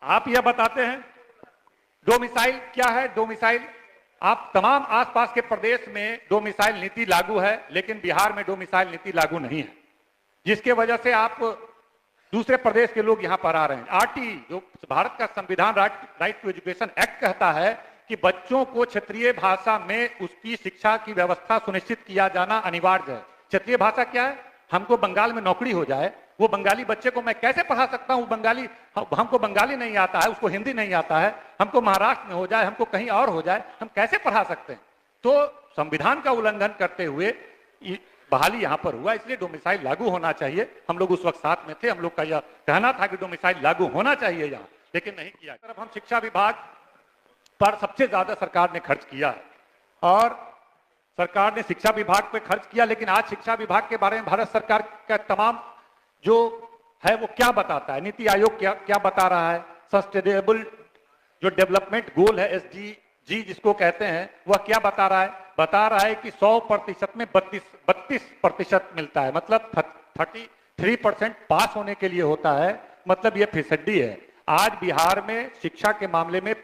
आप यह बताते हैं डोमिसाइल क्या है। डोमिसाइल, आप तमाम आसपास के प्रदेश में डोमिसाइल नीति लागू है, लेकिन बिहार में डोमिसाइल नीति लागू नहीं है, जिसके वजह से आप दूसरे प्रदेश के लोग यहां पर आ रहे हैं। आरटी, जो भारत का संविधान राइट टू एजुकेशन एक्ट कहता है कि बच्चों को क्षेत्रीय भाषा में उसकी शिक्षा की व्यवस्था सुनिश्चित किया जाना अनिवार्य है। क्षेत्रीय भाषा क्या है? हमको बंगाल में नौकरी हो जाए, वो बंगाली बच्चे को मैं कैसे पढ़ा सकता हूं? बंगाली, हमको बंगाली नहीं आता है, उसको हिंदी नहीं आता है, हमको महाराष्ट्र में हो जाए, हमको कहीं और हो जाए, हम कैसे पढ़ा सकते हैं? तो संविधान का उल्लंघन करते हुए बहाली यहां पर हुआ, इसलिए डोमिसाइल लागू होना चाहिए। हम लोग उस वक्त साथ में थे, हम लोग का यह कहना था कि डोमिसाइल लागू होना चाहिए यहां, लेकिन नहीं किया। तरफ हम शिक्षा विभाग पर सबसे ज्यादा सरकार ने खर्च किया है और सरकार ने शिक्षा विभाग पे खर्च किया, लेकिन आज शिक्षा विभाग के बारे में भारत सरकार का तमाम जो है वो क्या बताता है? नीति आयोग क्या बता रहा है? सस्टेनेबल जो डेवलपमेंट गोल है, SDG जिसको कहते हैं, वह क्या बता रहा है? बता रहा है कि 100% में 32% मिलता है, मतलब 33% पास होने के लिए होता है, मतलब ये फिसड्डी है। आज बिहार में शिक्षा के मामले में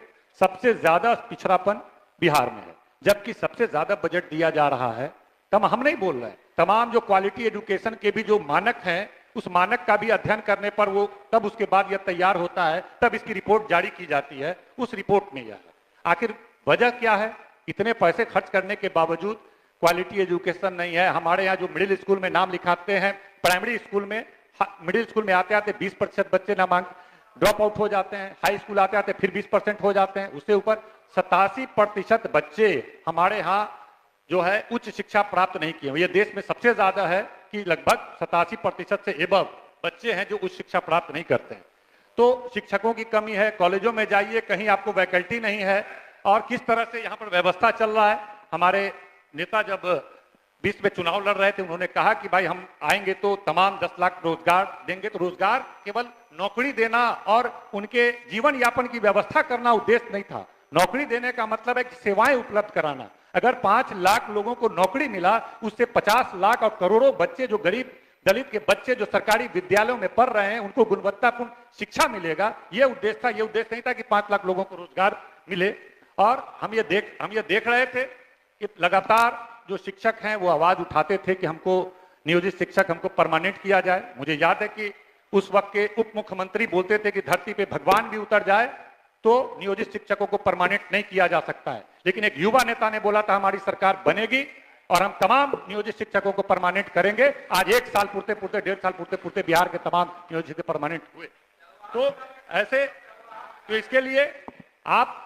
सबसे ज्यादा पिछड़ापन बिहार में है, जबकि सबसे ज्यादा बजट दिया जा रहा है। तब हम नहीं बोल रहे हैं, तमाम जो क्वालिटी एजुकेशन के भी जो मानक हैं, उस मानक का भी अध्ययन करने पर वो तब उसके बाद यह तैयार होता है, तब इसकी रिपोर्ट जारी की जाती है। उस रिपोर्ट में यह है। आखिर वजह क्या है? इतने पैसे खर्च करने के बावजूद क्वालिटी एजुकेशन नहीं है। हमारे यहाँ जो मिडिल स्कूल में नाम लिखाते हैं, प्राइमरी स्कूल में, मिडिल स्कूल में आते आते 20% बच्चे नामांकन ड्रॉप आउट हो जाते हैं, हाई स्कूल आते आते फिर 20% हो जाते हैं, उससे ऊपर 87% बच्चे हमारे यहाँ जो है उच्च शिक्षा प्राप्त नहीं किए। ये देश में सबसे ज्यादा है कि लगभग 87% से एबव बच्चे हैं जो उच्च शिक्षा प्राप्त नहीं करते हैं। तो शिक्षकों की कमी है, कॉलेजों में जाइए कहीं आपको वैकल्टी नहीं है, और किस तरह से यहाँ पर व्यवस्था चल रहा है। हमारे नेता जब 20 में चुनाव लड़ रहे थे, उन्होंने कहा कि भाई हम आएंगे तो तमाम 10 लाख रोजगार देंगे। तो रोजगार केवल नौकरी देना और उनके जीवन यापन की व्यवस्था करना उद्देश्य नहीं था। नौकरी देने का मतलब है कि सेवाएं उपलब्ध कराना। अगर 5 लाख लोगों को नौकरी मिला, उससे 50 लाख और करोड़ों बच्चे, जो गरीब दलित के बच्चे जो सरकारी विद्यालयों में पढ़ रहे हैं, उनको गुणवत्तापूर्ण शिक्षा मिलेगा। यह उद्देश्य था। यह उद्देश्य नहीं था कि 5 लाख लोगों को रोजगार मिले। और हम ये देख रहे थे कि लगातार जो शिक्षक हैं वो आवाज उठाते थे कि हमको नियोजित शिक्षक हमको परमानेंट किया जाए। मुझे याद है कि उस वक्त के उप मुख्यमंत्री बोलते थे कि धरती पे भगवान भी उतर जाए तो नियोजित शिक्षकों को परमानेंट नहीं किया जा सकता है। लेकिन एक युवा नेता ने बोला था हमारी सरकार बनेगी और हम तमाम नियोजित शिक्षकों को परमानेंट करेंगे। आज 1 साल पूर्ते पूर्ते, 1.5 साल पूर्ते पूर्ते बिहार के तमाम नियोजित परमानेंट हुए। तो ऐसे, तो इसके लिए आप